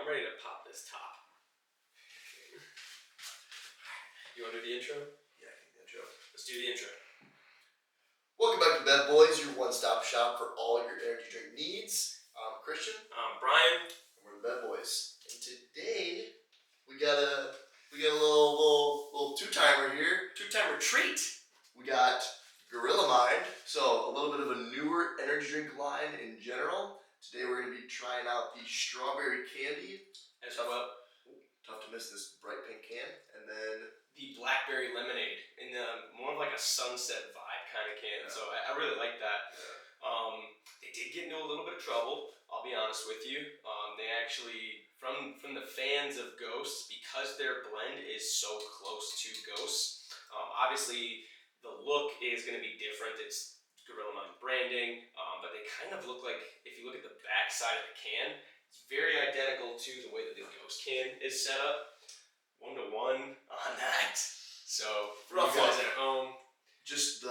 ready to pop this top. You want to do the intro? Yeah, I can do the intro. Let's do the intro. Welcome back to Bed Boys, your one-stop shop for all your energy drink needs. I'm Christian. I'm Brian. And we're the Bed Boys. And today we got a little two-timer here. Two-timer treat. We got Gorilla Mind, so a little bit of a newer energy drink line in general. Today we're going to be trying out the strawberry candy. As well. Tough to miss this bright pink can. And then the blackberry lemonade in more of like a sunset vibe kind of can. Yeah. So I really like that. Yeah. They did get into a little bit of trouble, I'll be honest with you. They actually, from the fans of Ghost, because their blend is so close to Ghost, obviously the look is going to be different. It's Gorilla Mind branding, but they kind of look like, if you look at the back side of the can, it's very identical to the way that the Ghost can is set up. 1-to-1 on that. So for you guys at home, just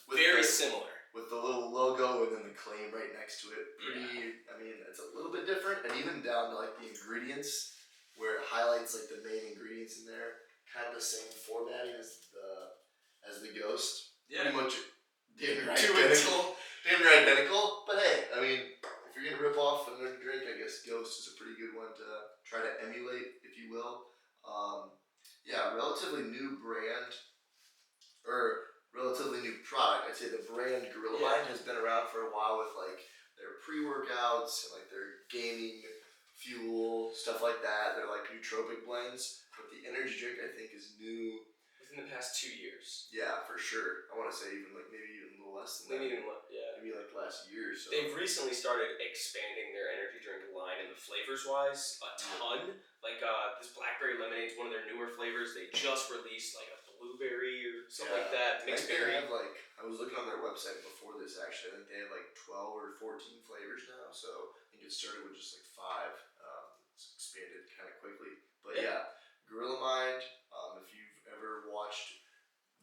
very similar. With the little logo and then the claim right next to it. I mean, it's a little bit different, and even down to like the ingredients, where it highlights like the main ingredients in there, kind of the same formatting as the Ghost. Yeah. Pretty much damn near identical. But hey, I mean, if you're gonna rip off another drink, I guess Ghost is a pretty good one to try to emulate, if you will. Relatively new brand, or relatively new product. I'd say the brand Gorilla Mind has been around for a while with like their pre-workouts and like their gaming fuel, stuff like that. They're like nootropic blends. But the energy drink I think is new within the past 2 years. Yeah, for sure. I want to say maybe even a little less than that. Maybe like last year or so. They've recently started expanding their energy drink line in the flavors wise a ton. Like this blackberry lemonade is one of their newer flavors. They just released like a blueberry or something like that. Mixed berry. I was looking on their website before this actually. I think they have like 12 or 14 flavors now. So I think it started with just like 5. It's expanded kind of quickly. But yeah, Gorilla Mind. If you've ever watched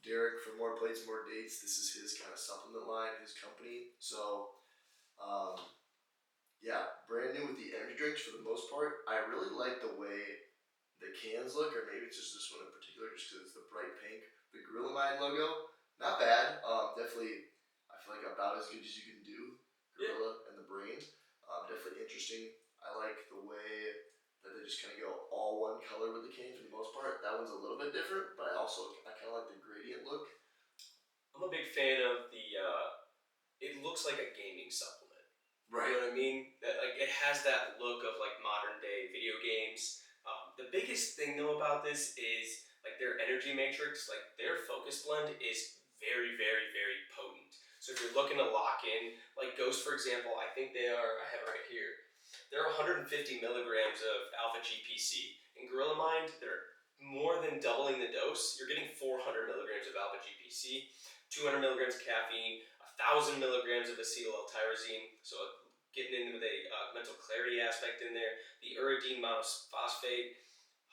Derek from More Plates, More Dates, this is his kind of supplement line, his company. So brand new with the energy drinks for the most part. I really like the way the cans look, or maybe it's just this one in particular, just because it's the bright pink. The Gorilla Mind logo, not bad. Definitely, I feel like about as good as you can do. Gorilla and the brain, definitely interesting. I like the way that they just kind of go all one color with the can for the most part. That one's a little bit different, but I kind of like the gradient look. I'm a big fan of the. It looks like a gaming supplement. Right. You know what I mean? Like it has that look of like modern day video games. The biggest thing though about this is like their energy matrix, like their focus blend is very, very, very potent. So if you're looking to lock in, like Ghost for example, I think I have it right here. They're 150 milligrams of alpha GPC. In Gorilla Mind, they're more than doubling the dose. You're getting 400 milligrams of alpha GPC, 200 milligrams of caffeine, 1,000 milligrams of acetyl L-tyrosine. So getting into the mental clarity aspect in there, the uridine monophosphate,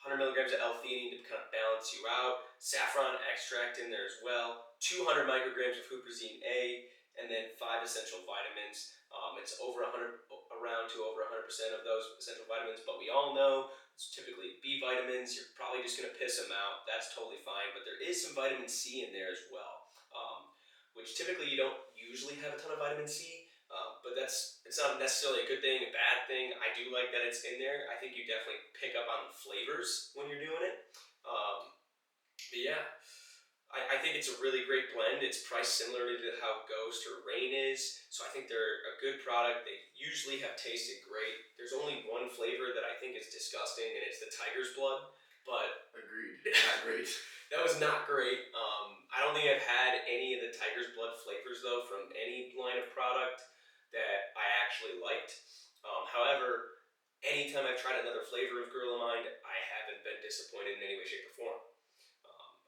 100 milligrams of L-theanine to kind of balance you out, saffron extract in there as well, 200 micrograms of huperzine A, and then 5 essential vitamins. It's around to over 100% of those essential vitamins, but we all know it's typically B vitamins. You're probably just going to piss them out. That's totally fine, but there is some vitamin C in there as well, which typically you don't usually have a ton of vitamin C. But it's not necessarily a good thing, a bad thing. I do like that it's in there. I think you definitely pick up on the flavors when you're doing it. I think it's a really great blend. It's priced similarly to how Ghost or Reign is. So I think they're a good product. They usually have tasted great. There's only one flavor that I think is disgusting, and it's the tiger's blood. But agreed, not great. That was not great. I don't think I've had any of the tiger's blood flavors though from any line of product that I actually liked. However, anytime I've tried another flavor of Gorilla Mind, I haven't been disappointed in any way, shape, or form.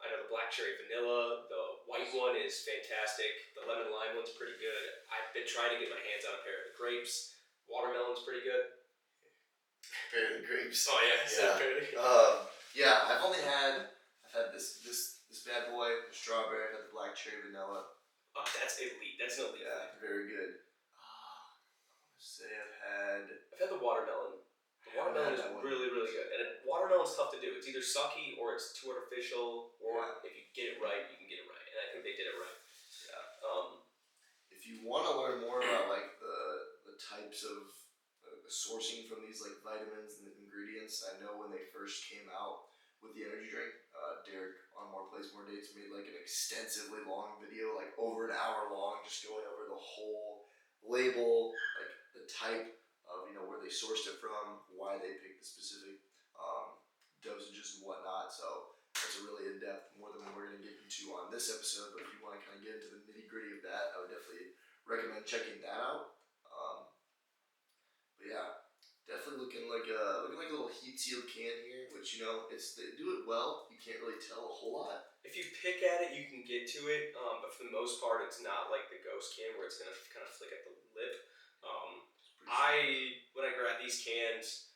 I know the black cherry vanilla, the white one is fantastic. The lemon lime one's pretty good. I've been trying to get my hands on a pair of the grapes. Watermelon's pretty good. Pair of the grapes. Oh yeah, I've had this bad boy, the strawberry, I've had the black cherry vanilla. Oh, that's elite. That's an elite. Yeah, very good. I want to say I've had the watermelon. Watermelon had is that one. really, really good. And watermelon's tough to do. It's either sucky or it's too artificial, or Yeah. if you get it right, you can get it right. And I think they did it right. Yeah. Um, If you want to learn more about like the types of the sourcing from these like vitamins and the ingredients, I know when they first came out with the energy drink, Derek on More Plays More Dates made like an extensively long video, like over an hour long, just going over the whole label, like the type of where they sourced it from, why they picked the specific dosages and whatnot. So that's a really in depth, more than what we're going to get into on this episode. But if you want to kind of get into the nitty gritty of that, I would definitely recommend checking that out. But yeah, definitely looking like a little heat sealed can here, which they do it well. You can't really tell a whole lot. if you pick at it, you can get to it. But for the most part, it's not like the Ghost can where it's gonna kind of flick at the lip. It's pretty simple. When I grab these cans,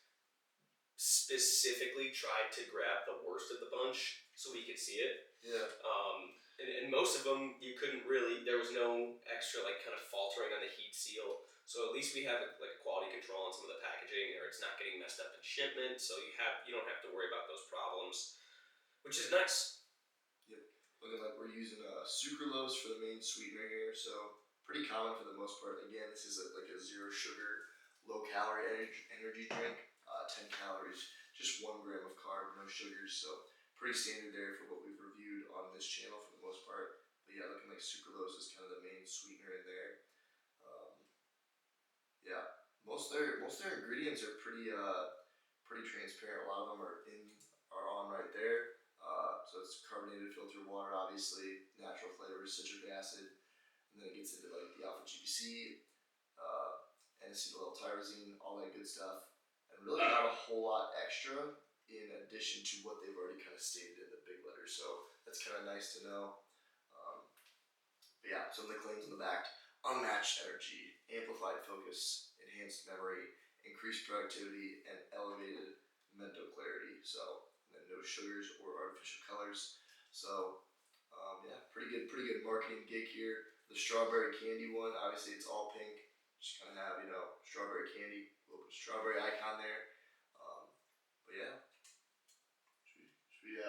specifically tried to grab the worst of the bunch so we could see it. Yeah. And most of them you couldn't really. There was no extra like kind of faltering on the heat seal. So at least we have like quality control on some of the packaging, or it's not getting messed up in shipment. So you don't have to worry about those problems, which is nice. Yep. Looking like we're using sucralose for the main sweetener here, so pretty common for the most part. Again, this is like a zero sugar, low calorie energy drink. 10 calories, just 1 gram of carb, no sugars. So pretty standard there for what we've reviewed on this channel for the most part. But yeah, looking like sucralose is kind of the main sweetener in there. Yeah, most of their ingredients are pretty transparent. A lot of them are on right there. So it's carbonated filtered water, obviously, natural flavors, citric acid, and then it gets into like the alpha GPC, N-acetyl-L-tyrosine, all that good stuff, and really not a whole lot extra in addition to what they've already kind of stated in the big letters. So that's kind of nice to know. But yeah, some of the claims on the back: unmatched energy, amplified focus, enhanced memory, increased productivity, and elevated mental clarity. So, and then no sugars or artificial colors. So, yeah, pretty good marketing gig here. The strawberry candy one, obviously, it's all pink. Just kind of have strawberry candy, a little bit of strawberry icon there. But yeah, should we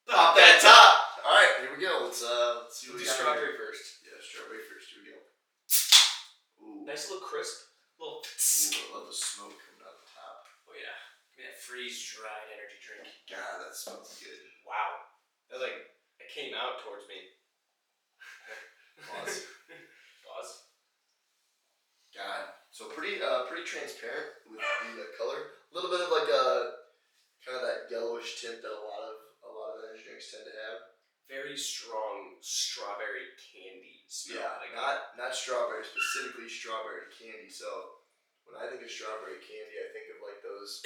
pop that top? All right, here we go. Let's see what We'll we do got. strawberry first. Yeah, strawberry first. Here we go. Ooh. Nice little crisp. Ooh, Little. I love the smoke coming out the top. Oh yeah. Give me that freeze dried energy drink. God, that smells good. Wow. That it came out towards me. Pause. Pause. God, so pretty transparent with the color. A little bit of like kind of that yellowish tint that a lot of energy drinks tend to have. Very strong strawberry candy smell. Yeah, not strawberry, specifically strawberry candy. So when I think of strawberry candy, I think of like those.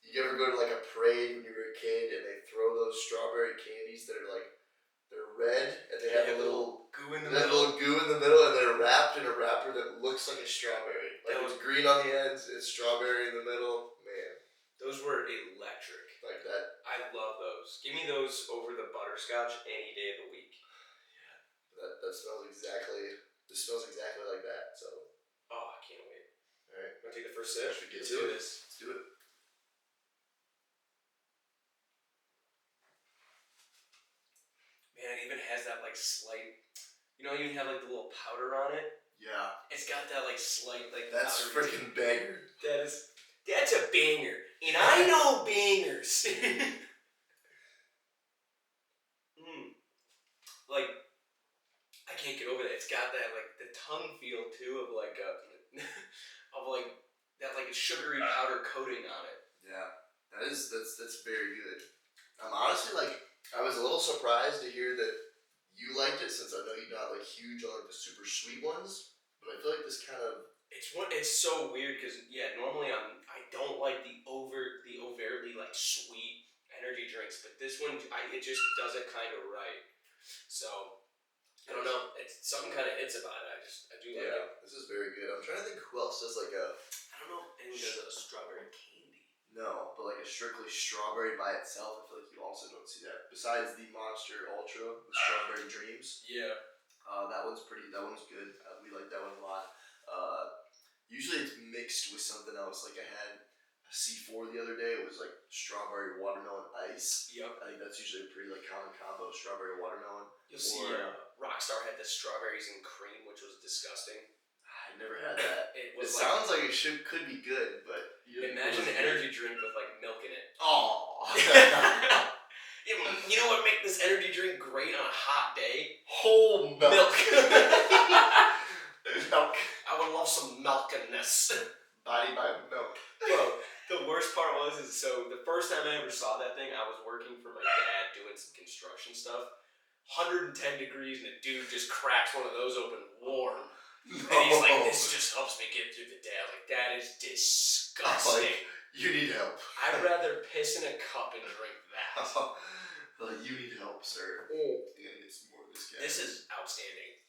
You ever go to like a parade when you were a kid and they throw those strawberry candies that are like they're red and they have a little goo in the middle. middle. Little goo in the middle, and they're wrapped in a wrapper that looks like a strawberry. Like it's green on the ends, it's strawberry in the middle. Man, those were electric. Like that. I love those. Give me those over the butterscotch any day of the week. Yeah, that smells exactly. This smells exactly like that. So. Oh, I can't wait. All right, wanna take the first sip? Should we get Let's to do it? this. Let's do it. Man, it even has that slight. You even have the little powder on it. Yeah. It's got that slight That's freaking banger. That's a banger, and I know bangers. I can't get over that. It's got that the tongue feel too of that sugary powder coating on it. Yeah, that's very good. I'm honestly I was a little surprised to hear that you liked it, since I know you're not huge on the super sweet ones, but I feel like this kind of. It's so weird because normally I don't like the overtly sweet energy drinks, but this one it just does it kind of right. So I don't know, it's something kind of hits about it. I do like it. This is very good. I'm trying to think who else does I don't know if anyone does a strawberry candy. No, but a strictly strawberry by itself, I feel like you also don't see that. Besides the Monster Ultra with Strawberry Dreams. Yeah. That one's good. We like that one a lot. Usually it's mixed with something else. I had C4 the other day. It was like strawberry watermelon ice. Yep. I think that's usually a pretty like common combo, strawberry watermelon. You'll see Rockstar had the strawberries and cream, which was disgusting. I never had that. It It was sounds like it could be good, but imagine an energy drink with like milk in it. Oh. You know what make this energy drink great on a hot day? Whole milk. Milk. Milk. I would love some milk in this. Body by milk. Bro, the worst part is so the first time I ever saw that thing, I was working for my dad doing some construction stuff. 110 degrees and the dude just cracks one of those open warm. And he's like, this just helps me get through the day. I was like, that is disgusting. You need help. I'd rather piss in a cup and drink that. You need help, sir. Oh. You gotta get some more of this guy. This is outstanding.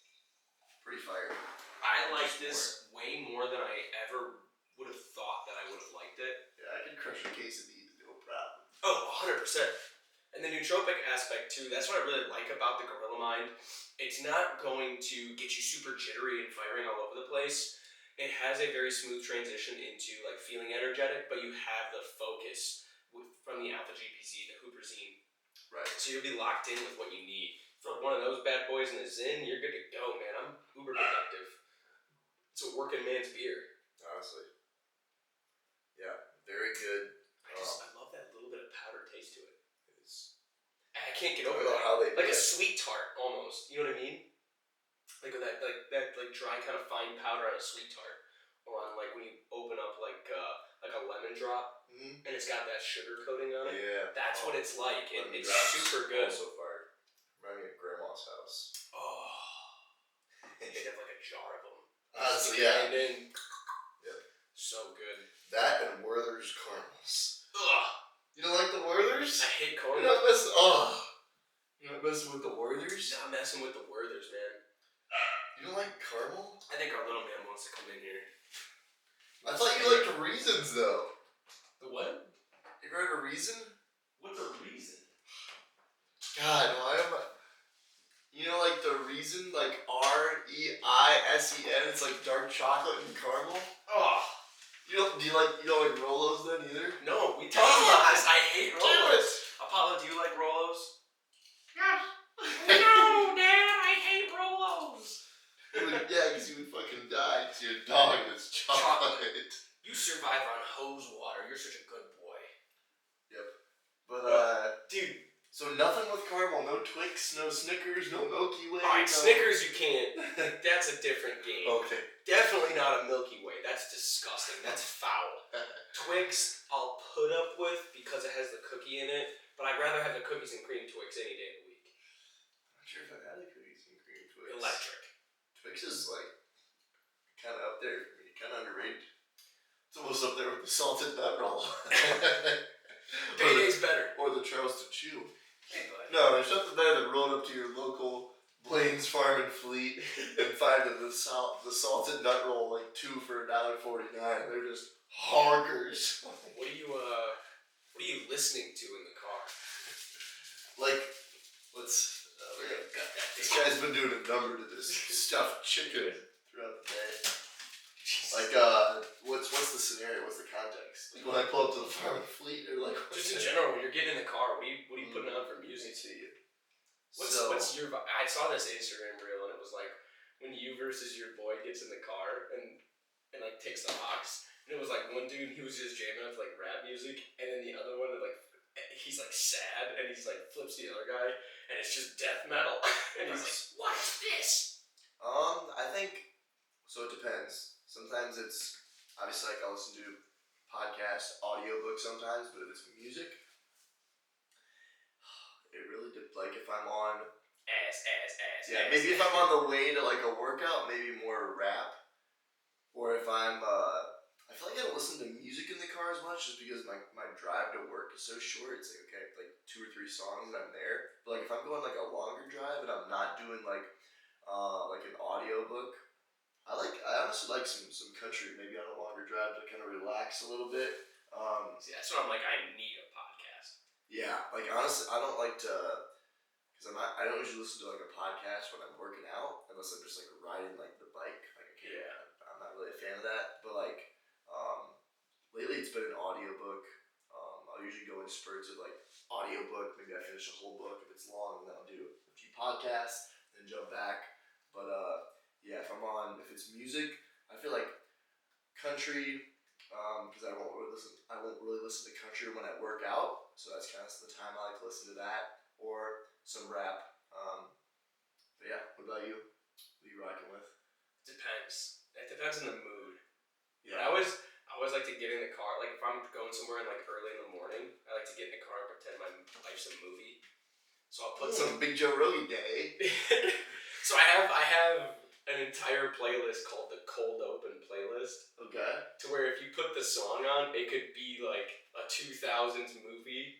Pretty fire. I like this way more than I ever would have thought that I would have liked it. Yeah, I could crush a case of these, no problem. Oh, 100%. And the nootropic aspect too, that's what I really like about the Gorilla Mind. It's not going to get you super jittery and firing all over the place. It has a very smooth transition into like feeling energetic, but you have the focus from the Alpha GPZ, the Huperzine. Right. So you'll be locked in with what you need. For one of those bad boys in the Zyn, you're good to go, man. I'm uber productive. It's a working man's beer. Honestly. Yeah, very good. I love that little bit of powder taste to it. I can't get over I don't know that. how they Like a sweet tart, almost. You know what I mean? Like with that, like dry kind of fine powder on a sweet tart, or on like when you open up like a lemon drop, and it's got that sugar coating on it. Yeah. That's what it's like. It's drops super good. Also fire. Remind me of Grandma's house. Oh, you should have like a jar of them. Honestly, yeah. And then, Yep. so good. That and Werther's caramels. Ugh. You don't like the Werther's? I hate You're caramel. not messing. Oh. You're not messing with the Werther's? Not messing with the Werther's, man. You don't like caramel? I think our little man wants to come in here. I thought you liked Reasons though. The what? You ever heard of Reason? What's a reason? God, why am I? You know, like the Reason, like REISEN. It's like dark chocolate and caramel. Oh. You don't like Rolos then either? No, we talked about this. I hate Damn Rolos. it. Apollo, do you like Rolos? Yes. No, Dad, I hate Rolos. Yeah, because you would fucking die to your dog that's chocolate. You survive on hose water. You're such a good boy. But Dude. so nothing with caramel, no Twix, no Snickers, no Milky Way. Alright, no... Snickers you can't. That's a different game. Okay. Definitely not a Milky Way. That's disgusting. That's foul. Twix I'll put up with because it has the cookie in it, but I'd rather have the cookies and cream Twix any day of the week. I'm not sure if I've had a cookies and cream Twix. Electric. Twix is like kind of up there for me, kind of underrated. It's almost up there with the salted nut roll. Day-Day's better. Or the Charleston Chew. Hey, bud. No, there's nothing better than rolling up to your local Blaine's Farm and Fleet and finding the salted nut roll like 2 for $1.49. They're just honkers. What are you listening to in the car? Like, this guy's been doing a number to this stuffed chicken throughout the day. Like, what's the scenario? What's the context? Like when I pull up to the Farm and Fleet, or like Just in general, when you're getting in the car, what are you putting on for music? What's your? I saw this Instagram reel and it was like when you versus your boy gets in the car and like takes the box, and it was like one dude he was just jamming out to like rap music, and then the other one like he's like sad and he's like flips the other guy and it's just death metal and he's like, what's this? I think so. It depends. Sometimes it's obviously like I'll listen to podcast, audiobook sometimes, but if it's music, it really like if I'm on Ass. maybe if I'm on the way to like a workout, maybe more rap, or if I'm I feel like I don't listen to music in the car as much just because my drive to work is so short. It's like okay, like 2 or 3 songs and I'm there. But like if I'm going like a longer drive and I'm not doing like an audiobook, I honestly like some country maybe on a longer drive to kind of relax a little bit. See, that's what I'm like. I need a podcast. Yeah, like honestly, I don't like to, because I don't usually listen to like a podcast when I'm working out unless I'm just like riding like the bike. Like I'm not really a fan of that. But like lately it's been an audiobook. I'll usually go in spurts of like audiobook. Maybe I finish a whole book. If it's long, then I'll do a few podcasts, then jump back. But yeah, if it's music, I feel like country, because I won't really listen to country when I work out. So that's kind of the time I like to listen to that, or some rap. But yeah, what about you? What are you rocking with? Depends. It depends on the mood. But Yeah. I always like to get in the car. Like if I'm going somewhere like early in the morning, I like to get in the car and pretend my life's a movie. So I'll put some. Big Joe Rogan Day. So I have an entire playlist called the Cold Open playlist. Okay. To where if you put the song on, it could be like a 2000s movie,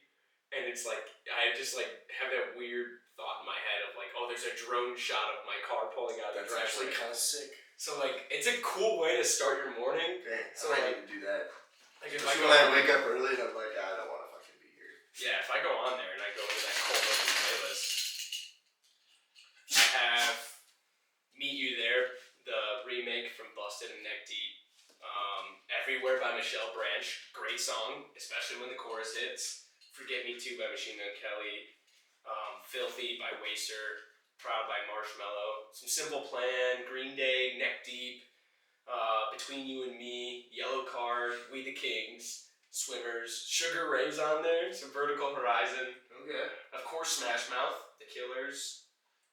and it's like I just like have that weird thought in my head of like, oh, there's a drone shot of my car pulling out of the That's actually driveway. kind of sick. So like it's a cool way to start your morning. Dang, So I might like, need to do that. like if Especially I go when I on, wake up early and I'm like, I don't want to fucking be here. yeah, if I go on there and I go into that Cold Open playlist, I have Meet You There, the remake from Busted and Neck Deep. Everywhere by Michelle Branch, great song, especially when the chorus hits. Forget Me Too by Machine Gun Kelly. Filthy by Waster. Proud by Marshmello. Some Simple Plan, Green Day, Neck Deep. Between You and Me, Yellow Card, We the Kings, Swimmers, Sugar Ray's on there, some Vertical Horizon. Okay. Of course, Smash Mouth, The Killers,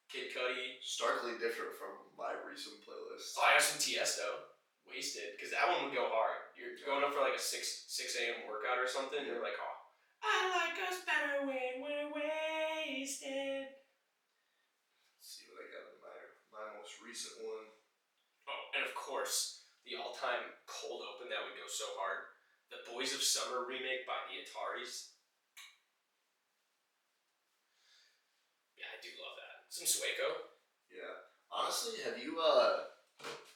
Kid Cudi. Starkly different from my recent playlist. Oh, I have some Tiesto. Wasted, because that one would go hard. You're going up for like a 6 a.m. workout or something, and you're like, oh, I like us better when we're wasted. Let's see what I got in my most recent one. Oh, and of course, the all-time Cold Open that would go so hard. The Boys of Summer remake by the Ataris. Yeah, I do love that. Some Sueco. Yeah. Honestly, have you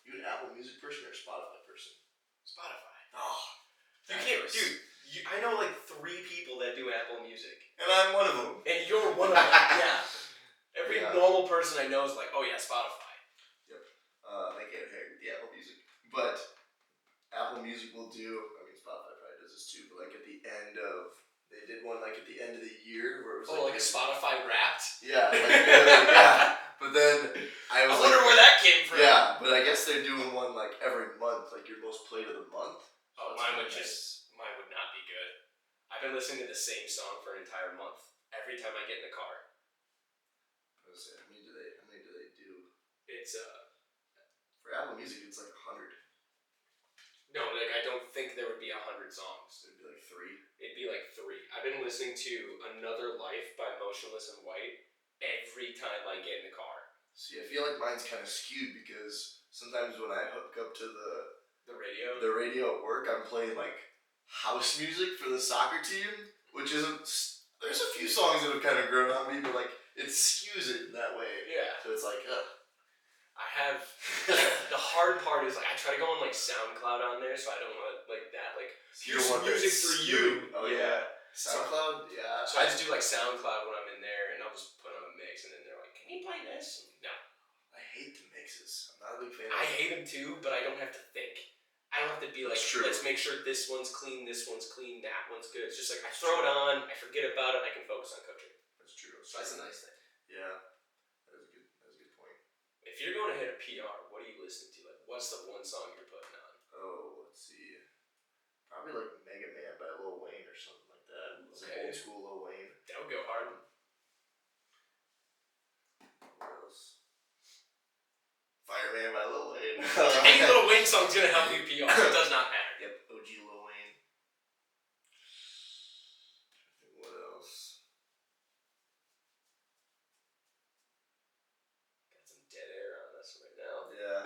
you an Apple Music person or a Spotify person? Spotify. Oh, You can't, dude. I know like 3 people that do Apple Music. And I'm one of them. And you're one of them. Yeah. Every Yeah. normal person I know is like, oh yeah, Spotify. Yep. They get hair with the Apple Music. But Apple Music will do, I mean Spotify probably does this too, but like at the end of, they did one like at the end of the year where it was like a Spotify Wrapped? Yeah, like yeah. But then I was wonder where that came from. Yeah, but I guess they're doing one like every month, like your most played of the month. Oh, mine would not be good. I've been listening to the same song for an entire month. Every time I get in the car. Let's see, how many do they do? It's For Apple Music it's like 100. No, like I don't think there would be 100 songs. It'd be like 3. It'd be like 3. I've been listening to Another Life by Motionless in White every time I get in the car. See, I feel like mine's kind of skewed because sometimes when I hook up to The radio? the radio at work, I'm playing like house music for the soccer team, which isn't. There's a few songs that have kind of grown on me, but like it skews it in that way. Yeah. So it's like, I have the hard part is like I try to go on like SoundCloud on there, so I don't want like that like here's some music for you. Oh yeah. SoundCloud, yeah. So I just do like SoundCloud when I'm in there, and I'll just put on a mix, and then they're like, "Can you play this?" No. I hate the mixes. I'm not a big fan. I hate them too, but I don't have to think. I don't have to be like, let's make sure this one's clean, that one's good. It's just like I throw it on, I forget about it, I can focus on coaching. That's true. So that's a nice thing. Yeah. That was a good point. If you're going to hit a PR, what are you listening to? Like, what's the one song you're putting on? Oh, let's see. Probably like Mega Man by Lil Wayne or something like that. Okay. Old school Lil Wayne. That would go hard. What else? Fireman by Lil Wayne. Any Lil Wayne song's gonna help you PR. It does not matter. Yep, OG Lil Wayne. What else? Got some dead air on us right now. Yeah.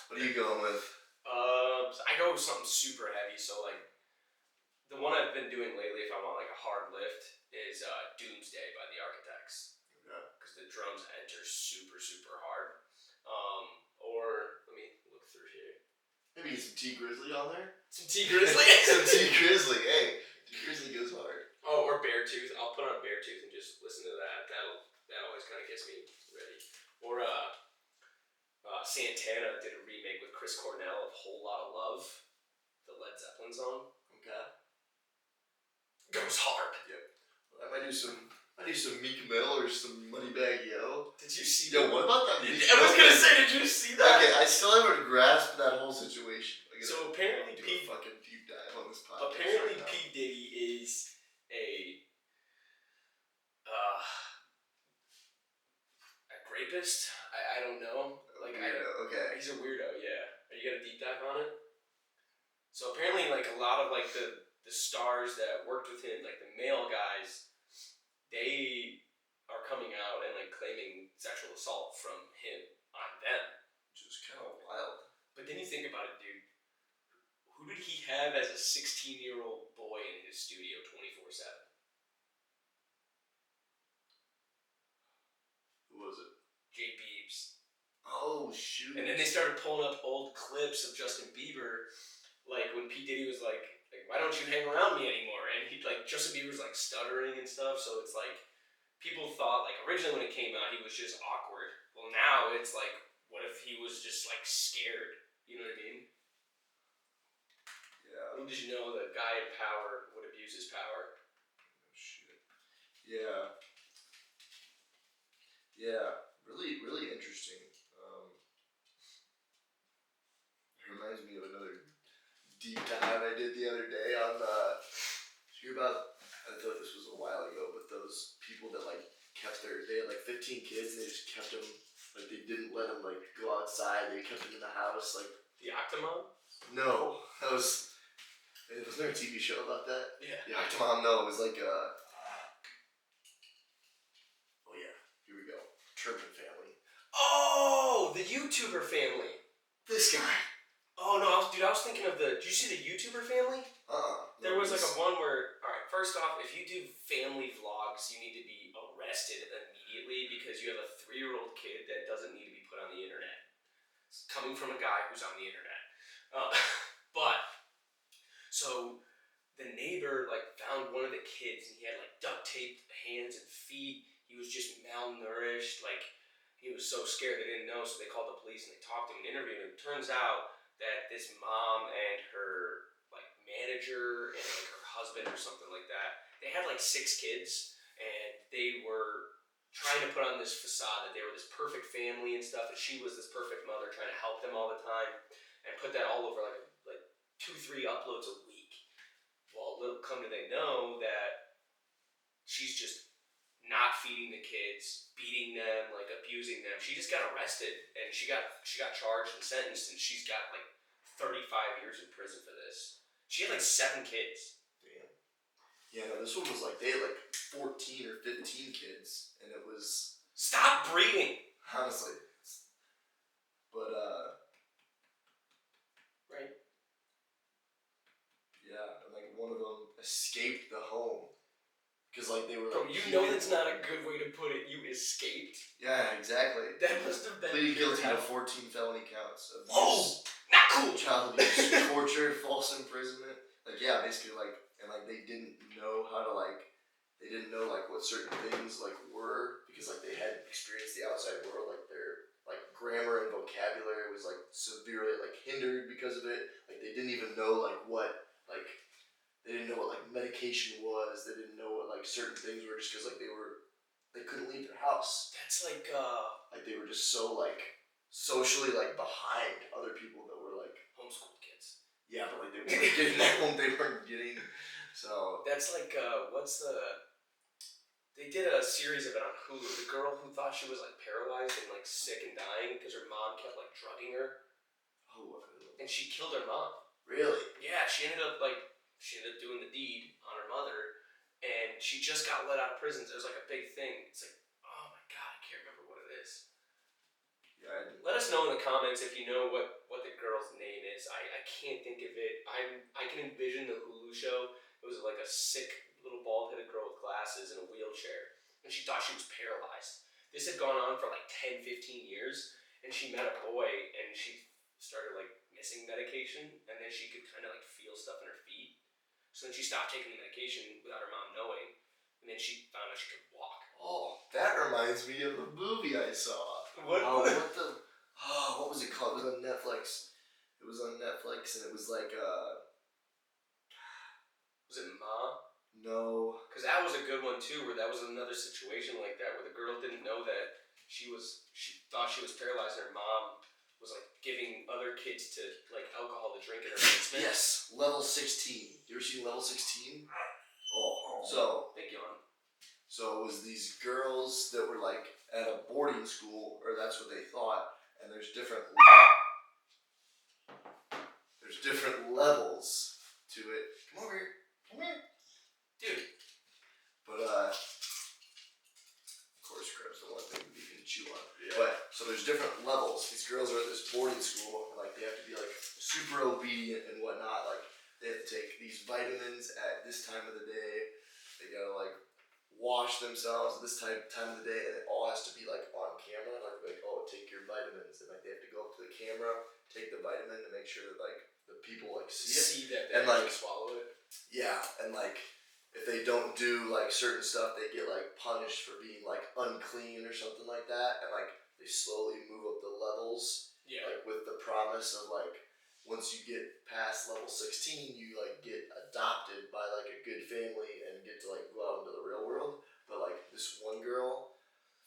What are you going with? I go with something super heavy. So like, the one I've been doing lately, if I want like a hard lift, is Doomsday by the Architects. Yeah. Because the drums enter super hard. Or let me look through here. Maybe some T Grizzly on there. Some T Grizzly. Some T Grizzly. Hey, T Grizzly goes hard. Oh, or Beartooth. I'll put on Beartooth and just listen to that. That always kind of gets me ready. Or Santana did a remake with Chris Cornell of "Whole Lot of Love," the Led Zeppelin song. Okay. Goes hard. Yep. I might do some Meek Mill or some Moneybagg Yo. Did you see? Yo, what about that? I was gonna say, did you see that? Okay, I still haven't grasped that whole situation. So apparently, do a fucking deep dive on this podcast. Apparently, right P. Diddy is a rapist. I don't know. Okay. He's a weirdo. Yeah. Are you gonna deep dive on it? So apparently, like a lot of like the stars that worked with him, like the male guys, they are coming out and like claiming sexual assault from him on them, which is kind of wild. But then you think about it, dude. Who did he have as a 16-year-old boy in his studio 24/7? Who was it? Jay Biebs. Oh shoot! And then they started pulling up old clips of Justin Bieber, like when P. Diddy was like, why don't you hang around me anymore? And he like Justin Bieber's like stuttering and stuff. So it's like people thought like originally when it came out he was just awkward. Well now it's like what if he was just like scared? You know what I mean? Yeah. Little did you know the guy in power would abuse his power. Oh shit. Yeah. Yeah. Really, really interesting. It reminds me of another deep dive I did the other day on did you hear about, I thought this was a while ago, but those people that like they had like 15 kids and they just kept them, like they didn't let them like go outside, they kept them in the house, like. The Octomom? No, wasn't there a TV show about that? Yeah. The Octomom, no, it was like oh yeah, here we go. Turpin family. Oh, the YouTuber family. This guy. Oh no, I was thinking of did you see the YouTuber family? There was like a one where, alright, first off, if you do family vlogs, you need to be arrested immediately because you have a 3-year-old kid that doesn't need to be put on the internet. It's coming from a guy who's on the internet. So the neighbor like found one of the kids and he had like duct taped hands and feet. He was just malnourished, like he was so scared they didn't know, so they called the police and they talked to him and interviewed him. It turns out that this mom and her like manager and like her husband or something like that, they had like 6 kids and they were trying to put on this facade that they were this perfect family and stuff, and she was this perfect mother trying to help them all the time and put that all over like 2-3 uploads a week. Well, little come do they know that she's just not feeding the kids, beating them, like abusing them. She just got arrested and she got charged and sentenced, and she's got like 35 years in prison for this. She had like 7 kids. Damn. Yeah, no, this one was like they had like 14 or 15 kids, and it was stop breeding. Honestly, but right. Yeah, and like one of them escaped the home. Because like they were like, you know that's not a good way to put it. You escaped. Yeah, exactly. That must have been pleaded guilty to 14 felony counts of not cool. Child abuse, torture, false imprisonment. Like yeah, basically like and like they didn't know how to like what certain things like were because like they hadn't experienced the outside world. Like their like grammar and vocabulary was like severely like hindered because of it. Like they didn't even know like what like. They didn't know what like medication was. They didn't know what like certain things were just because like they couldn't leave their house. That's like they were just so like socially like behind other people that were like homeschooled kids. Yeah, but like they weren't getting that one. They weren't getting. So that's like they did a series of it on Hulu. The girl who thought she was like paralyzed and like sick and dying because her mom kept like drugging her. Oh. And she killed her mom. Really? Yeah, she ended up doing the deed on her mother, and she just got let out of prison. So it was like a big thing. It's like, oh my god, I can't remember what it is. Yeah. Let us know in the comments if you know what the girl's name is. I can't think of it. I can envision the Hulu show. It was like a sick little bald-headed girl with glasses in a wheelchair, and she thought she was paralyzed. This had gone on for like 10, 15 years, and she met a boy, and she started like missing medication, and then she could kind of like feel stuff in her feet. So then she stopped taking the medication without her mom knowing, and then she found out she could walk. Oh, that reminds me of a movie I saw. What? Oh, what the? Oh, what was it called? It was on Netflix. It was on Netflix, and it was like Was it Ma? no. Because that was a good one too, where that was another situation like that, where the girl didn't know that she thought she was paralyzed, and her mom was like giving other kids to like alcohol to drink in her basement. Yes, Level 16. You ever seen Level 16? Oh, Thank you, on. So it was these girls that were like at a boarding school, or that's what they thought. And there's different levels to it. Come over here, Dude. But of course, crab's the one thing you can chew on. Yeah. But so there's different levels. These girls are at this boarding school, and like they have to be like super obedient and whatnot. Like they have to take these vitamins at this time of the day. They gotta like wash themselves at this time of the day, and it all has to be like on camera. Like oh, take your vitamins, and like they have to go up to the camera, take the vitamin to make sure that like the people like see it. See that they and like swallow it. Yeah, and like if they don't do like certain stuff, they get like punished for being like unclean or something like that, and like they slowly move up the levels. Yeah. Like with the promise of like once you get past level 16, you like get adopted by like a good family and get to like go out into the real world. But like this one girl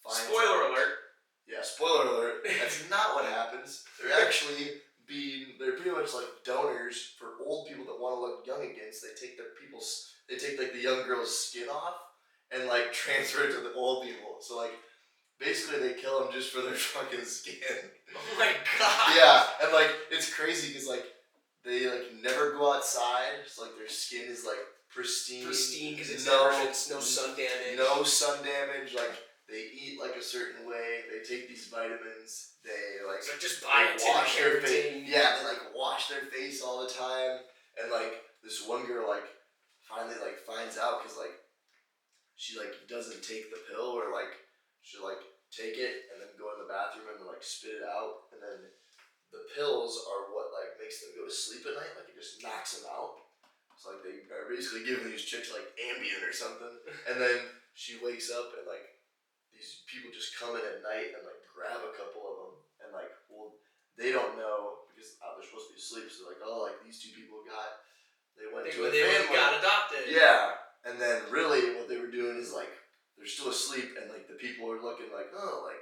finds Spoiler alert. Yeah, spoiler alert. That's not what happens. They're pretty much like donors for old people that want to look young again. So they take like the young girl's skin off and like transfer it to the old people. So like basically they kill them just for their fucking skin. Oh my god. Yeah, and like it's crazy because like they like never go outside. So like their skin is like pristine. Pristine because it's no sun damage. No sun damage. Like they eat like a certain way. They take these vitamins. They like so just buy it wash their face. keratin. Yeah, they like wash their face all the time. And like this one girl like finally like finds out because like she like doesn't take the pill, or like she'll like take it and then go in the bathroom and then like spit it out, and then the pills are what like makes them go to sleep at night. Like it just knocks them out. It's like they are basically giving these chicks like Ambien or something, and then she wakes up and like these people just come in at night and like grab a couple of them, and like well they don't know because they're supposed to be asleep, so like oh like these two people they went to a family. Got adopted. Yeah, and then really what they were doing is like they're still asleep, and like the people are looking like oh like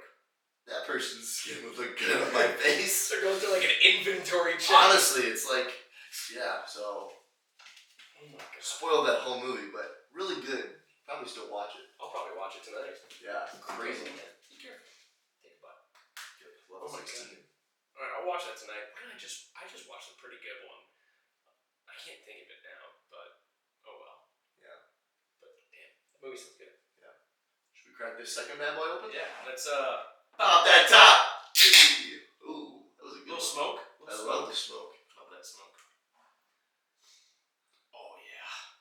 that person's skin would look good on my face. They're going through like an inventory check. Honestly, it's like yeah, so oh my god. spoiled that whole movie, but really good. Probably still watch it. I'll probably watch it tonight. Yeah, crazy. Man. Be careful. Take a bite. Level Oh my 16. Alright, I'll watch that tonight. Why did I just watched a pretty good one. I can't think of it now, but oh well. Yeah. But damn, that movie sounds good. Should we crack this second bad boy open? Yeah, let's Pop that top! Hey. Ooh, that was a good little one. smoke. I love the smoke. Love that smoke. Oh yeah.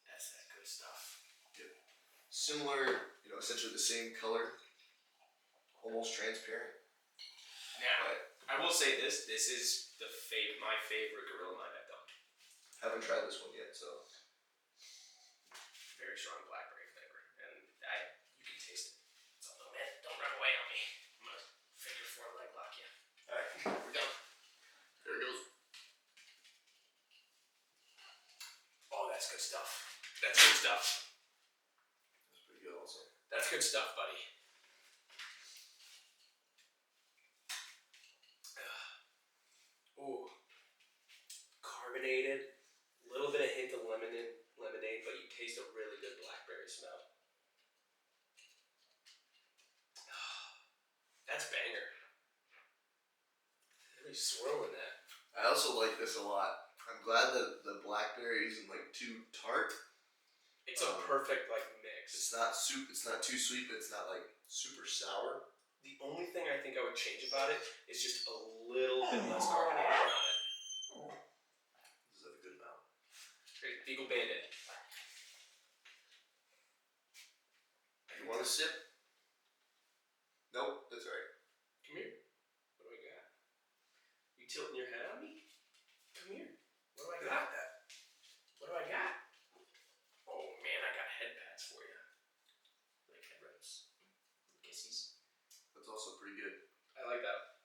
That's that good stuff. Similar, essentially the same color. Almost transparent. Now, Right. I will say this is my favorite Gorilla Mind I've done. Haven't tried this one yet, so. Very strong blackberry flavor. And you can taste it. So man, don't run away on me. I'm gonna figure 4 leg lock you. Alright, here we go. There it goes. Oh, that's good stuff. That's good stuff. That's pretty good also. That's good stuff, buddy. Ooh. Carbonated. A little bit of hint of lemonade, but you taste a really good blackberry smell. That's banger. Really swirling that. I also like this a lot. I'm glad that the blackberry isn't like too tart. It's a perfect like mix. It's not too sweet, but it's not like super sour. The only thing I think I would change about it is just a little bit less carbonation on it. This is a good amount. Great, Beagle Bandit. You want a sip? Nope, that's alright. Come here. What do I got? You tilting your head on me? Come here. What do I got? What do I got? Oh man, I got head pats for you. Like head rubs. Kissies. That's also pretty good. I like that.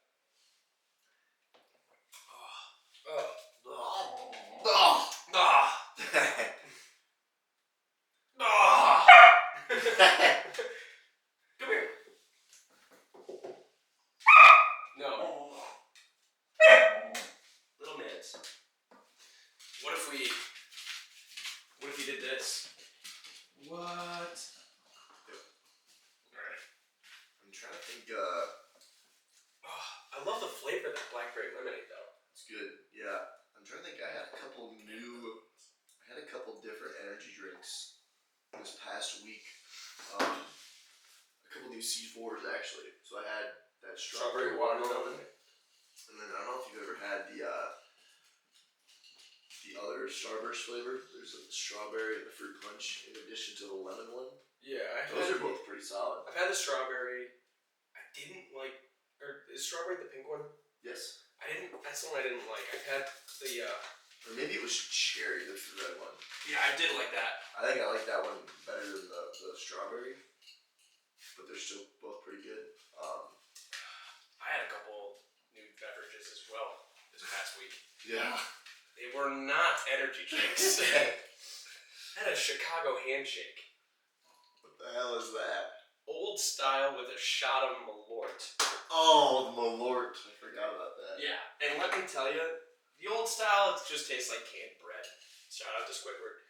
Ah! Come here. No. Little mans. What if you did this? What? Alright. I'm trying to think. I love the flavor of that blackberry lemonade though. It's good. Yeah. I'm trying to think. I had a couple different energy drinks this past week. A couple new C4s actually. So I had that strawberry watermelon, and then I don't know if you've ever had the other Starburst flavor. There's like the strawberry and the fruit punch in addition to the lemon one. Yeah, Those are both pretty solid. I've had the strawberry. I didn't like. Or is strawberry the pink one? Yes. That's the one I didn't like. I've had the. Or maybe it was cherry. This is the red one. Yeah, I did like that. I think I like that one better than the strawberry. But they're still both pretty good. I had a couple new beverages as well this past week. Yeah. They were not energy drinks. I had a Chicago handshake. What the hell is that? Old style with a shot of Malort. Oh, Malort. I forgot about that. Yeah, and let me tell you, the old style it just tastes like canned bread. Shout out to Squidward.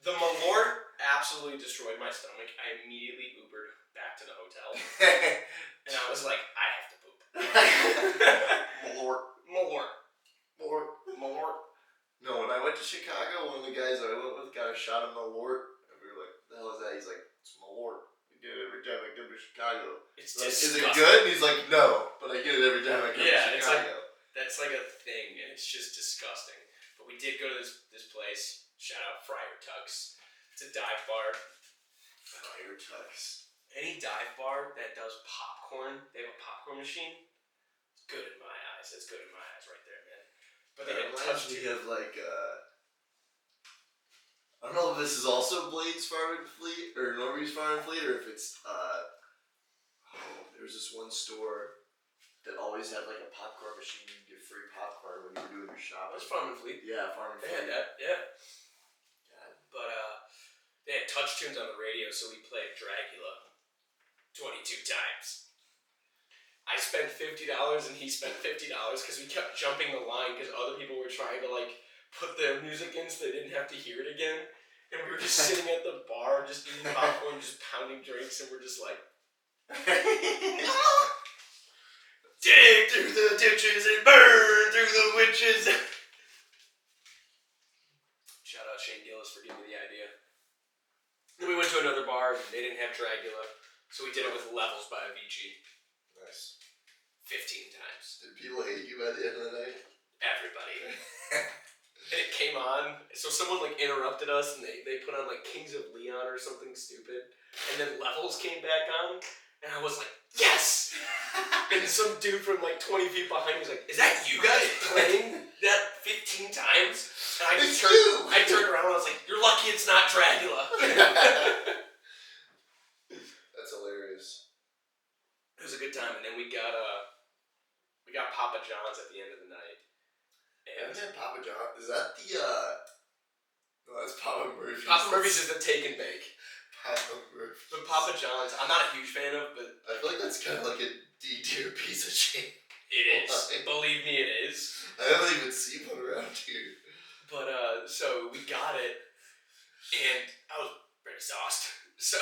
The Malort absolutely destroyed my stomach. I immediately Ubered back to the hotel, and I was like, I have to poop. Malort. Malort. No, when I went to Chicago, one of the guys I went with got a shot of Malort, and we were like, "The hell is that?" He's like, "It's Malort. I get it every time I come to Chicago." It's like, disgusting. Is it good? And he's like, "No, but I get it every time I come to Chicago." That's like a thing, and it's just disgusting. But we did go to this place. Shout out Friar Tuck's. It's a dive bar. Friar Tuck's. Any dive bar that does popcorn, they have a popcorn machine. It's good in my eyes. It's good in my eyes right there, man. But they It have reminds me of like I don't know if this is also Blade's Farm and Fleet or Norby's Farm and Fleet, or if it's there's this one store that always had like a popcorn machine. You get free popcorn when you were doing your shopping. It was Farm and Fleet. Yeah, Farm and They Fleet. had that, yeah. God. But they had touch tunes on the radio, so we played Dracula 22 times. I spent $50 and he spent $50 because we kept jumping the line because other people were trying to like put their music in so they didn't have to hear it again. And we were just sitting at the bar, just eating popcorn, just pounding drinks, and we're just like, dig through the ditches and burn through the witches. Shout out Shane Gillis for giving me the idea. Then we went to another bar and they didn't have Dracula, so we did it with Levels by Avicii. Nice. 15 times. Did people hate you by the end of the night? Everybody. And it came on, so someone like interrupted us and they put on like Kings of Leon or something stupid. And then Levels came back on, and I was like, yes! And some dude from like 20 feet behind me was like, is that you guys playing that 15 times? And I turned around and I was like, you're lucky it's not Dracula. That's hilarious. It was a good time, and then we got Papa John's at the end of the night. And Papa John, is that the no, that's Papa Murphy's. Papa Murphy's is the take and bake. Papa Murphy's. But Papa John's, I'm not a huge fan of, but I feel like that's kind of like a D-tier piece of shit. it is. Believe me, it is. I haven't even seen one around here. But so we got it, and I was pretty sauced. So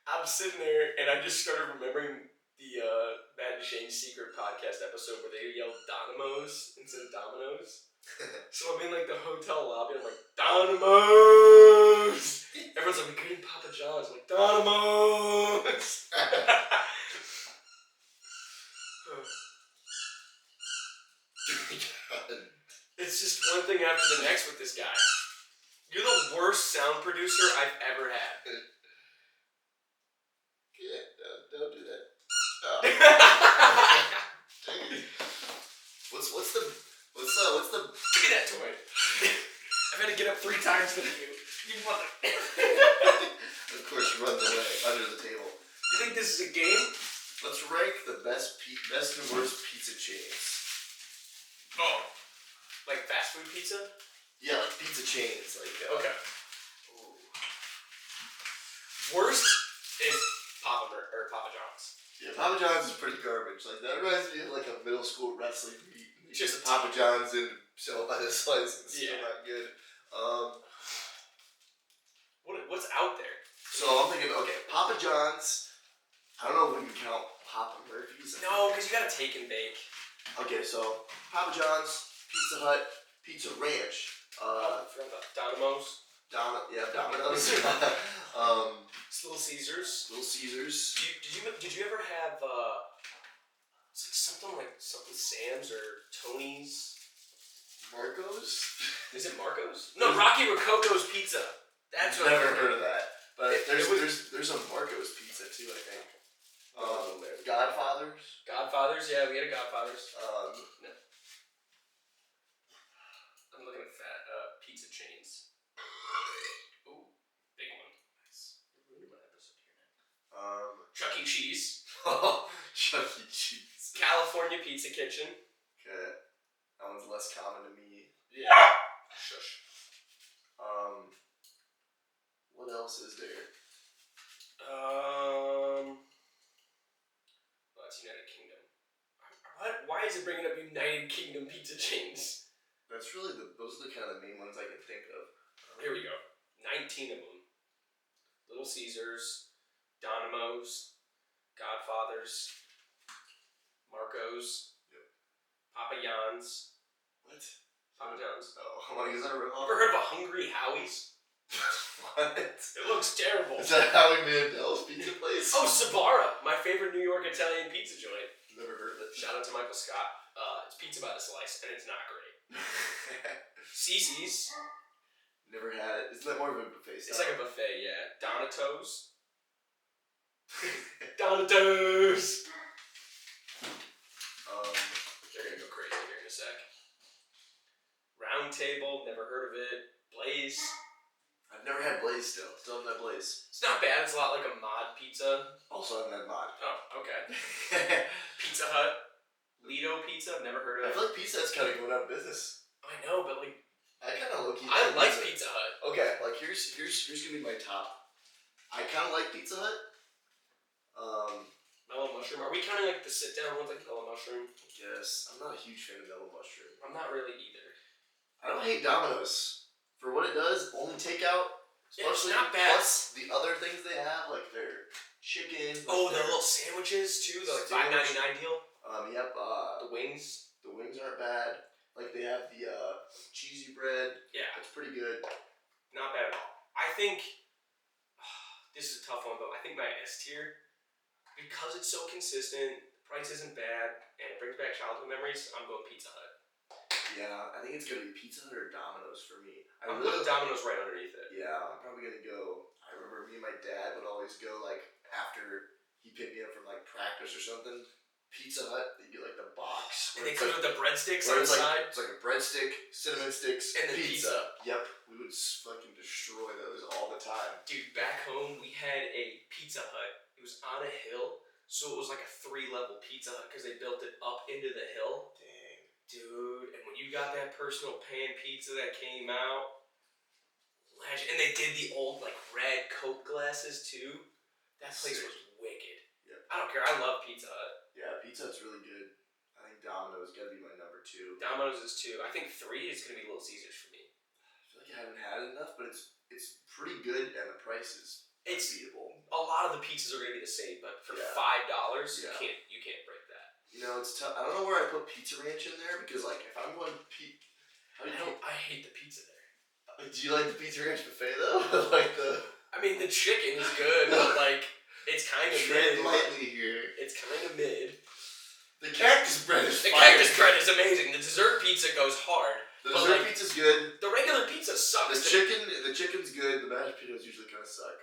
I was sitting there, and I just started remembering the Matt and Shane's Secret podcast episode where they yelled Dynamos instead of Dominoes. So I'm in like the hotel lobby, and I'm like, Dynamos! Everyone's like, we're getting Papa John's. I'm like, Dynamos! It's just one thing after the next with this guy. You're the worst sound producer I've ever had. Yeah, don't do that. Oh. What's the Give me that toy. I've had to get up 3 times to you. You mother. Of course, she runs away under the table. You think this is a game? Let's rank the best and worst pizza chains. Oh. Like fast food pizza? Yeah, like pizza chains, like. Okay. Ooh. Worst is Papa John's. Yeah, Papa John's is pretty garbage. Like that reminds me of like a middle school wrestling meet. Just Papa John's and sell by the slice. It's still Yeah. not good. What's out there? So I'm thinking, okay, Papa John's. I don't know if we can count Papa Murphy's. No, because you gotta take and bake. Okay, so Papa John's, Pizza Hut, Pizza Ranch, From the Domino's. Domino's, Little Caesars. Little Caesars. Did you ever have it's like something Sam's or Tony's? Marco's? Is it Marco's? No, Rocky Rococo's Pizza. That's what Never I've heard of that. But there's a Marco's pizza too, I think. Godfather's. Godfather's, yeah, we had a Godfather's. No. I'm looking at that pizza chains. Ooh, big one. Nice. You're ruining my episode here now. Chuck E. Cheese. Chuck E. Cheese. California Pizza Kitchen. Okay. That one's less common to me. Yeah. Shush. What else is there? That's United Kingdom. What? Why is it bringing up United Kingdom pizza chains? Those are the kind of the main ones I can think of. Here we go. 19 of them. Little Caesars, Domino's, Godfather's, Marco's, Yep. Papa John's. What? Papa John's. Oh, I'm like, is that a ripoff? Ever heard of a Hungry Howie's? What? It looks terrible. Is that Howie Mandel's pizza place? Oh, Sbarra, my favorite New York Italian pizza joint. Never heard of it. Shout out to Michael Scott. It's pizza by the slice, and it's not great. Cece's. Never had it. Isn't that more of a buffet style? It's like a buffet, yeah. Donato's. Donato's. They're gonna go crazy here in a sec. Round Table, never heard of it. Blaze. I've never had Blaze still. Still haven't had Blaze. It's not bad. It's a lot like a mod pizza. Also haven't had Mod. Oh, okay. Pizza Hut. Lido Pizza, I've never heard I of. feel like Pizza Hut's kind of going out of business. I know, but like, I kind of low-key I like Pizza Hut. Okay, like here's gonna be my top. I kind of like Pizza Hut. Mellow Mushroom. Are we counting like the sit-down ones like Mellow Mushroom? Yes, I'm not a huge fan of Mellow Mushroom. I'm not really either. I don't hate Domino's for what it does. Only takeout. Yeah, it's Especially not bad. plus the other things they have, like their chicken. Oh, like the their little sandwiches too. The like Sandwich. $5.99 deal. Yep. The wings. The wings aren't bad. Like they have the cheesy bread. Yeah, That's pretty good. not bad at all. I think this is a tough one, but I think my S tier, because it's so consistent, the price isn't bad, and it brings back childhood memories. I'm going Pizza Hut. Yeah, I think it's gonna be Pizza Hut or Domino's for me. I'm putting Domino's right underneath it. Yeah, I'm probably gonna go. I remember me and my dad would always go like after he picked me up from like practice or something. Pizza Hut, you get like the box. And they come with the breadsticks where on the side. it's like a breadstick, cinnamon sticks, And then pizza. Yep, we would fucking destroy those all the time. Dude, back home we had a Pizza Hut. It was on a hill, so it was like a 3-level Pizza Hut because they built it up into the hill. Dang. Dude, and when you got that personal pan pizza that came out, legend. And they did the old like red Coke glasses too. That place was wicked. Yep. I don't care. I love Pizza Hut. Yeah, Pizza Hut's really good. I think Domino's gotta be my number 2. Domino's is 2. I think 3 is gonna be Little Caesars for me. I feel like I haven't had it enough, but it's pretty good and the price is It's beatable. a lot of the pizzas are gonna be the same, but for Yeah. $5, Yeah. you can't break that. You know, it's tough. I don't know where I put Pizza Ranch in there because like if I'm going I hate the pizza there. do you like the Pizza Ranch buffet though? Like the I mean, the chicken is good, but like it's kind of tread mid. lightly here. It's kind of mid. The cactus bread is The fire. cactus bread is amazing. The dessert pizza goes hard. The but, dessert like, pizza's good. The regular pizza The sucks. chicken's good. The mashed potatoes usually kind of suck.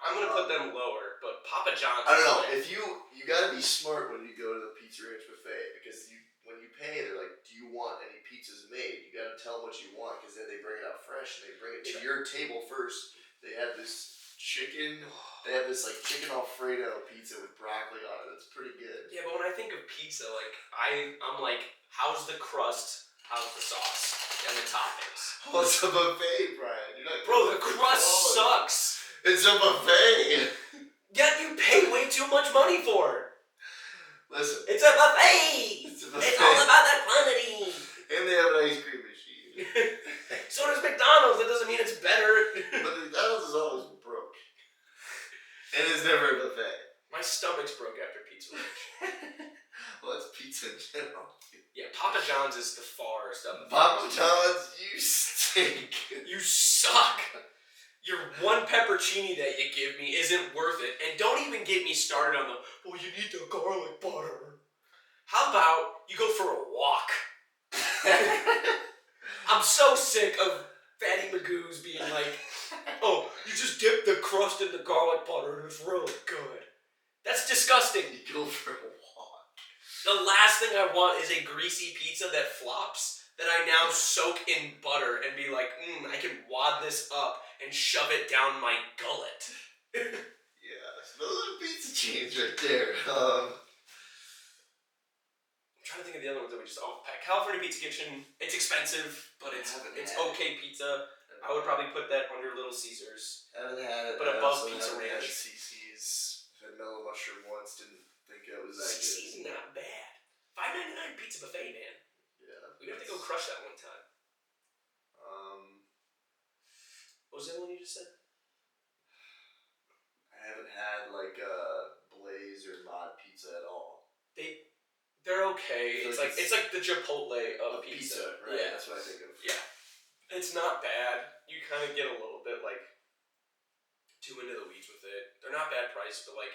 I'm gonna put them lower, but Papa John's. I don't know. is If you gotta be smart when you go to the Pizza Ranch buffet because when you pay, they're like, "Do you want any pizzas made?" You gotta tell them what you want because then they bring it out fresh and they bring it to your table first. They have this chicken. They have this like chicken Alfredo pizza with broccoli on it. It's pretty good. Yeah, but when I think of pizza, like I'm like, how's the crust? How's the sauce and the toppings? Oh, it's a buffet, Brian. You're not Bro, the crust sucks. It's a buffet. Yet you pay way too much money for it. Listen. It's a buffet. It's a buffet. It's all about the quantity. And they have an ice cream machine. So does McDonald's. That doesn't mean it's better. But McDonald's is always broke. And it's never a buffet. My stomach's broke after Pizza Ranch. Well, that's pizza in general. Yeah, Papa John's is the farthest of the Papa John's, you stink. You suck. Your one peppercini that you give me isn't worth it. And don't even get me started on the, well, you need the garlic butter. How about you go for a walk? I'm so sick of Fatty Magoo's being like, oh, you just dip the crust in the garlic butter and it's really good. That's disgusting. You go for a walk. The last thing I want is a greasy pizza that flops that I now soak in butter and be like, I can wad this up and shove it down my gullet. Yeah, those are pizza chains right there. I'm trying to think of the other ones that we just California Pizza Kitchen. It's expensive, but it's okay pizza. I would probably put that under Little Caesars. Haven't had it. But above Pizza Ranch. CC's. Had mellow mushroom once. Didn't think it was that good. CC's not bad. $5.99 pizza buffet, man. Yeah. We have to go crush that one time. What was the other one you just said? I haven't had like Blaze or Mod Pizza at all. They're okay. So It's like the Chipotle of pizza, right? Yeah. That's what I think of. Yeah. It's not bad. You kind of get a little bit like too into the weeds with it. They're not bad price, but like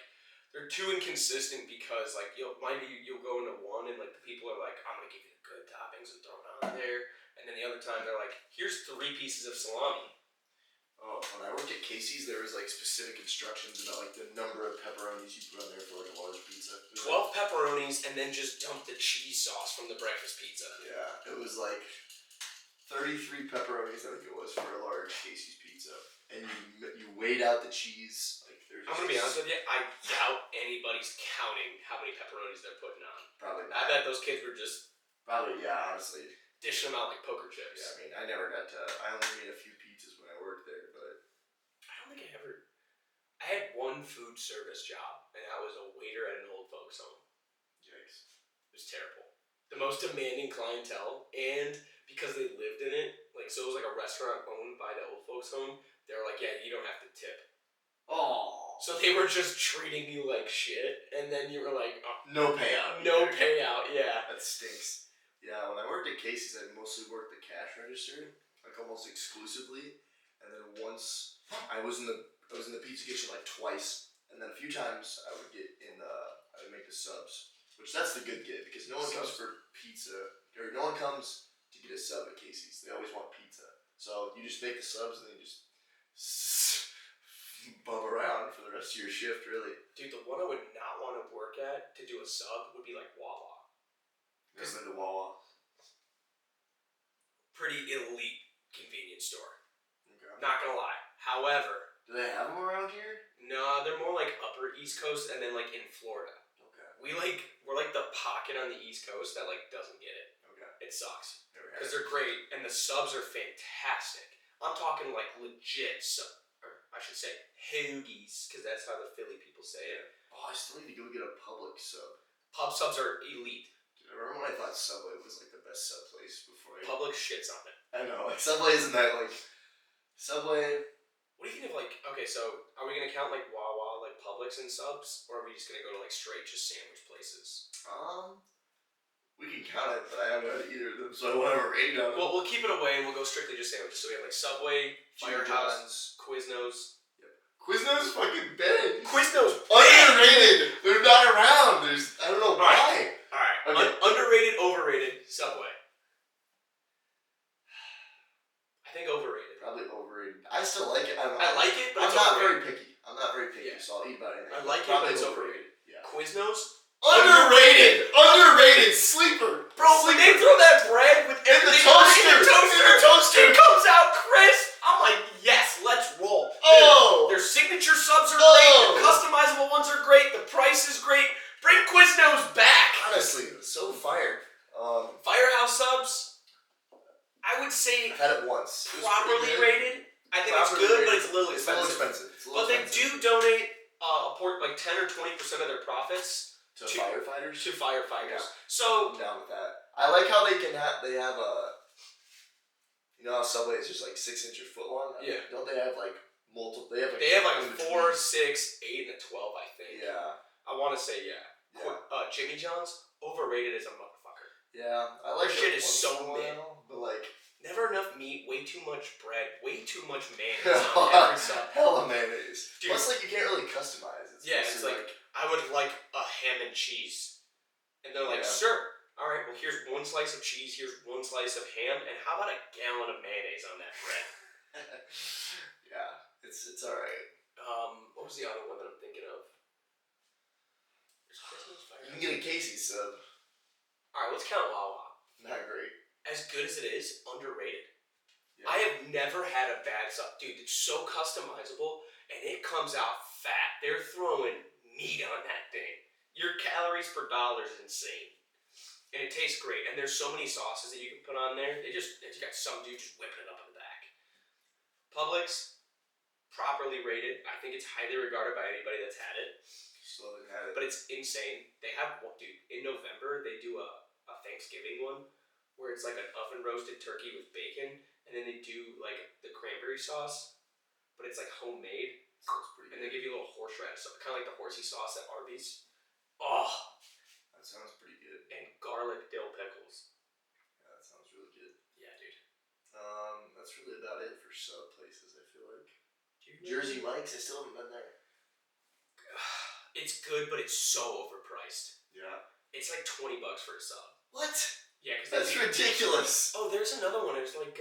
they're too inconsistent because like you'll go into one and like the people are like, I'm gonna give you the good toppings and throw it on there, and then the other time they're like, here's 3 pieces of salami. Oh, when I worked at Casey's, there was like specific instructions about like the number of pepperonis you put on there for like a large pizza. 12 pepperonis and then just dump the cheese sauce from the breakfast pizza. Yeah, it was like 33 pepperonis, I think it was, for a large Casey's pizza, and you weighed out the cheese. Like, I'm gonna be honest with you, I doubt anybody's counting how many pepperonis they're putting on. Probably I not. bet those kids were just Honestly. dishing them out like poker chips. Yeah, I mean, I only made a few pizzas when I worked there, but. I don't think I had one food service job, and that was a waiter at an old folks home. Yikes. It was terrible. The most demanding clientele, and because they lived in it, like, so it was like a restaurant owned by the old folks home, they were like, yeah, you don't have to tip. Oh. So they were just treating you like shit, and then you were like, oh, No payout. no payout, yeah. That stinks. Yeah, when I worked at Casey's, I mostly worked the cash register, like almost exclusively. And then once I was in the pizza kitchen like twice, and then a few times I would make the subs, which that's the good gig because no one comes for pizza or no one comes to get a sub at Casey's. They always want pizza, so you just make the subs and then you just bum around for the rest of your shift, really. Dude, the one I would not want to work at to do a sub would be like Wawa. Never been to Wawa. Pretty elite convenience store. Okay. Not gonna lie. However, Do they have them around here? no, they're more like upper East Coast and then like in Florida. Okay. We're like the pocket on the East Coast that like doesn't get it. Okay. It sucks. Never had Because it. they're great and the subs are fantastic. I'm talking like legit or I should say hoagies, because that's how the Philly people say it. Oh, I still need to go get a Publix sub. Pub subs are elite. Dude, I remember when I thought Subway was like the best sub place before I. Publix shits on it. I know, like Subway isn't that like Subway. What do you think of like, okay, so are we gonna count like Wawa, like Publix and subs, or are we just gonna go to like straight just sandwich places? We can count it, but I haven't had either of them, so I won't have a rating on them. Well, we'll keep it away and we'll go strictly just sandwiches. So we have like Subway, Jimmy Firehouse, Quiznos. Quiznos fucking bad. Quiznos Underrated. They're not around. I don't know why. Alright. Okay. Underrated, overrated, Subway. I think overrated. Probably overrated. I still like it. I like it, but I'm it's not overrated. very picky. I'm not very picky, Yeah. so I'll eat about anything. I like it, Probably but it's overrated. Yeah. Quiznos? Underrated. Underrated. Sleeper. Bro, when they throw that bread with In the everything toaster. in the toaster, it comes out crisp. I'm like, yes, let's roll. Oh. Their signature subs are Oh. great. Their customizable ones are great. The price is great. Bring Quiznos back. Honestly, it was so fire. Firehouse subs. would say I've had it once. It was properly pretty good. rated. I think Properly it's good, but rated. it's a little It's a little expensive. expensive. It's a little But they expensive. do donate like 10 or 20% of their profits to firefighters. to firefighters. Yeah. So I'm down with that. I like how they have a. You know how Subway is just like 6-inch or foot long. Yeah. Don't they have like multiple? They have like in 4, between. 6, 8, and a 12. I think. Yeah. I want to say yeah. Yeah. Jimmy John's overrated as a motherfucker. Yeah. I like Their shit it is once so in a mid. while, but like. Never enough meat, way too much bread, way too much mayonnaise on every sub. Hella mayonnaise. Dude. Plus, like you can't really customize. It's like I would like a ham and cheese, and they're like, Yeah. sir, all right, well here's one slice of cheese, here's one slice of ham, and how about a gallon of mayonnaise on that bread? Yeah, it's all right. What was the other one that I'm thinking of? There's Christmas Fire. You can get a Casey's sub. All right, let's count Wawa. Not great. As good as it is, underrated. Yeah. I have never had a bad sub. Dude, it's so customizable, and it comes out fat. They're throwing meat on that thing. Your calories per dollar is insane. And it tastes great. And there's so many sauces that you can put on there. They just got some dude just whipping it up in the back. Publix, properly rated. I think it's highly regarded by anybody that's had it. Still haven't had it. But it's insane. They have, dude, in November, they do a Thanksgiving one where it's like an oven roasted turkey with bacon. And then they do like the cranberry sauce, but it's like homemade. Sounds pretty And good. they give you a little horseradish, so kind of like the horsey sauce at Arby's. Oh, That sounds pretty good. and garlic dill pickles. Yeah, that sounds really good. Yeah, dude. That's really about it for sub places. I feel like Do you Jersey Mike's. I still haven't been there. It's good, but it's so overpriced. Yeah. It's like $20 for a sub. What? Yeah, because That's ridiculous. Oh, there's another one. It's like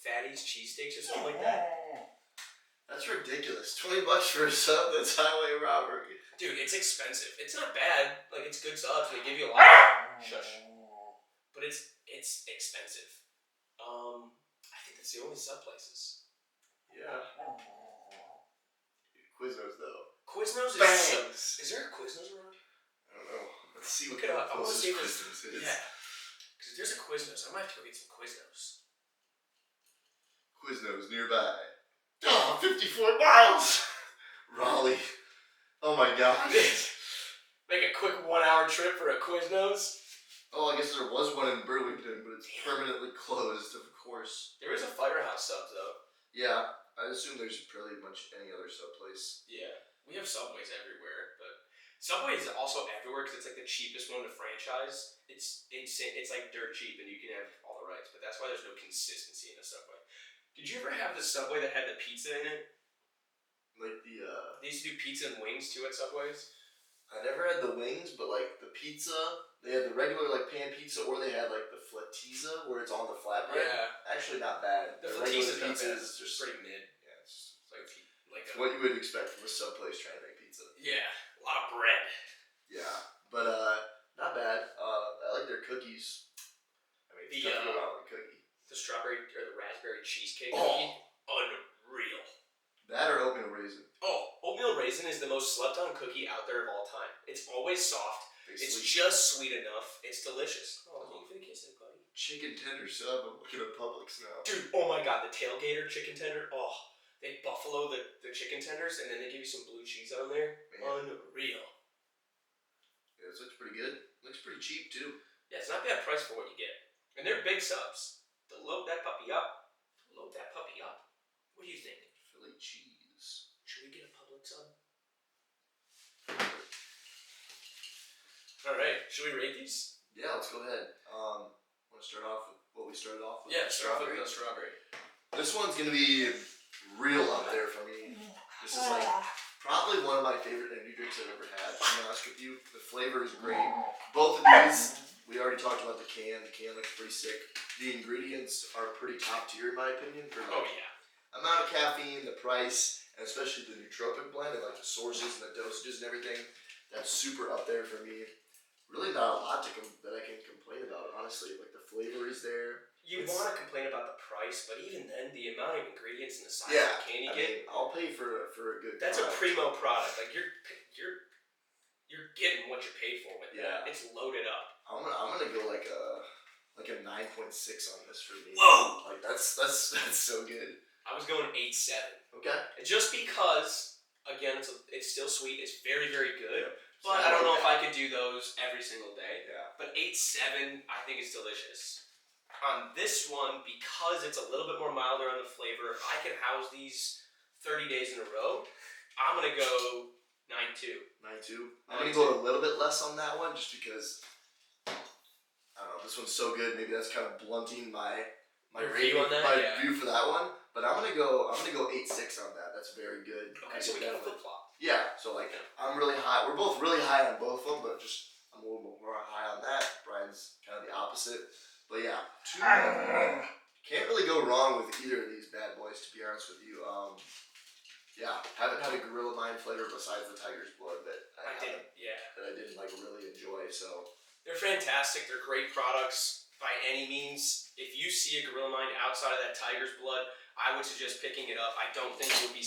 Fatty's cheesesteaks or something like that. That's ridiculous. $20 for a sub. That's highway robbery. Dude, it's expensive. It's not bad. Like it's good subs. They give you a lot. Shush. But it's expensive. I think that's the only sub places. Yeah. Quiznos though. Quiznos is Bangs. Is there a Quiznos around? I don't know. Let's see what Look it the up. I want to closest see if Quiznos is. Yeah. Because if there's a Quiznos, I might have to go get some Quiznos. Quiznos nearby. Oh, 54 miles! Raleigh. Oh my gosh. Make a quick 1 hour trip for a Quiznos. Oh, I guess there was one in Burlington, but it's permanently closed, of course. There is a Firehouse subs though. Yeah, I assume there's pretty much any other sub place. Yeah. We have Subways everywhere, but Subway is also everywhere because it's like the cheapest one to franchise. It's insane. It's like dirt cheap and you can have all the rights, but that's why there's no consistency in a Subway. Did you ever have the Subway that had the pizza in it? Like the, They used to do pizza and wings too at Subways. I never had the wings, but like the pizza, they had the regular like pan pizza, or they had like the flatizza where it's on the flatbread. Yeah. Actually, not bad. The regular Flatizza's not pizza bad. is just pretty mid. yeah, it's It's like what you would expect from a sub place trying to make pizza. yeah, a lot of bread. Yeah, but not bad. I like their cookies. I mean, The, it's tough to go wrong with a cookie. The strawberry or the raspberry cheesecake Oh. cookie, unreal. That or oatmeal raisin. Oh, oatmeal raisin is the most slept on cookie out there of all time. It's always soft. They It's sleep. just sweet enough. It's delicious. Oh, thank you for the kiss, buddy. Chicken tender sub. I'm looking at Publix now. Dude, oh my god, the tailgater chicken tender. Oh, they buffalo the chicken tenders and then they give you some blue cheese on there. Man. Unreal. Yeah, this looks pretty good. Looks pretty cheap too. Yeah, it's not bad price for what you get. And they're big subs. To load that puppy up. Load that puppy up. What do you think? Philly cheese. Should we get a Publix sub? Alright, should we rate these? Yeah, let's go ahead. Want to start off with what we started off with? Yeah, start off Strawberry. with the strawberry. This one's gonna be real up there for me. This is like probably one of my favorite energy drinks I've ever had. To be honest with you, the flavor is great. Both of these, we already talked about the can. The can looks pretty sick. The ingredients are pretty top tier in my opinion for Oh like yeah. amount of caffeine, the price, and especially the nootropic blend and like the sources and the dosages and everything. That's super up there for me. Really not a lot that I can complain about, honestly. Like the flavor is there. You It's- want to complain about the price, but even then, the amount of ingredients and the size Yeah, of the can you I get, mean, I'll pay for a good. that's a product. primo product. Like you're getting what you paid for with Yeah. that. It's loaded up. I'm gonna go like a like a 9.6 on this for me. Whoa! Like that's so good. I was going 8.7. Okay. And just because, again, it's still sweet. It's very, very good. Yep. But So I don't know if that. I could do those every single day. Yeah. But 8.7, I think it's delicious. On this one, because it's a little bit more milder on the flavor, if I can house these 30 days in a row, I'm going to go 9.2. 9.2. I'm gonna go a little bit less on that one just because I don't know, this one's so good. Maybe that's kind of blunting my Your rating, view on that? my Yeah. view for that one. But I'm gonna go 8.6 on that. That's very good. Okay, so we got a flip flop. Yeah, so like I'm really high. We're both really high on both of them, but just I'm a little bit more high on that. Brian's kind of the opposite. But yeah, can't really go wrong with either of these bad boys. To be honest with you, yeah, haven't had a Gorilla Mind flavor besides the Tiger's Blood that I didn't like really enjoy. So They're fantastic. They're great products by any means. If you see a Gorilla Mind outside of that Tiger's Blood, I would suggest picking it up. I don't think you'll be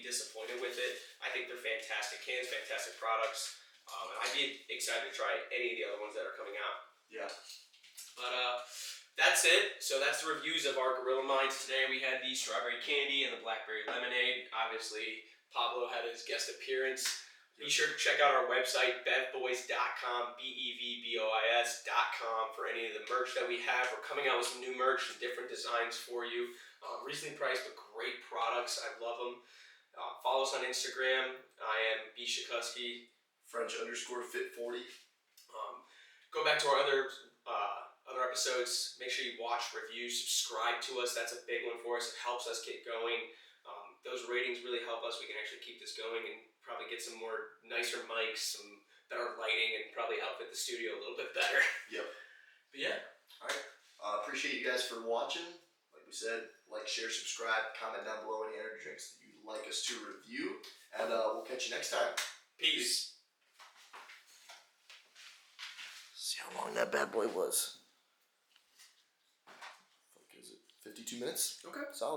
disappointed with it. I think they're fantastic cans, fantastic products, and I'd be excited to try any of the other ones that are coming out. yeah, But that's it. So that's the reviews of our Gorilla Minds today. We had the strawberry candy and the blackberry lemonade. Obviously, Pablo had his guest appearance. Be sure to check out our website, bevboys.com, BEVBOIS.com, for any of the merch that we have. We're coming out with some new merch and different designs for you. Recently priced, but great products. I love them. Follow us on Instagram. I am B. Shakusky. French_fit40. Go back to our other episodes. Make sure you watch, review, subscribe to us. That's a big one for us. It helps us get going. Those ratings really help us. We can actually keep this going and probably get some more nicer mics, some better lighting, and probably outfit the studio a little bit better. Yep. But yeah. All right. Appreciate you guys for watching. Like we said, like, share, subscribe, comment down below any energy drinks that you'd like us to review, and we'll catch you next time. Peace. See how long that bad boy was. Fuck is it? 52 minutes? Okay. Solid.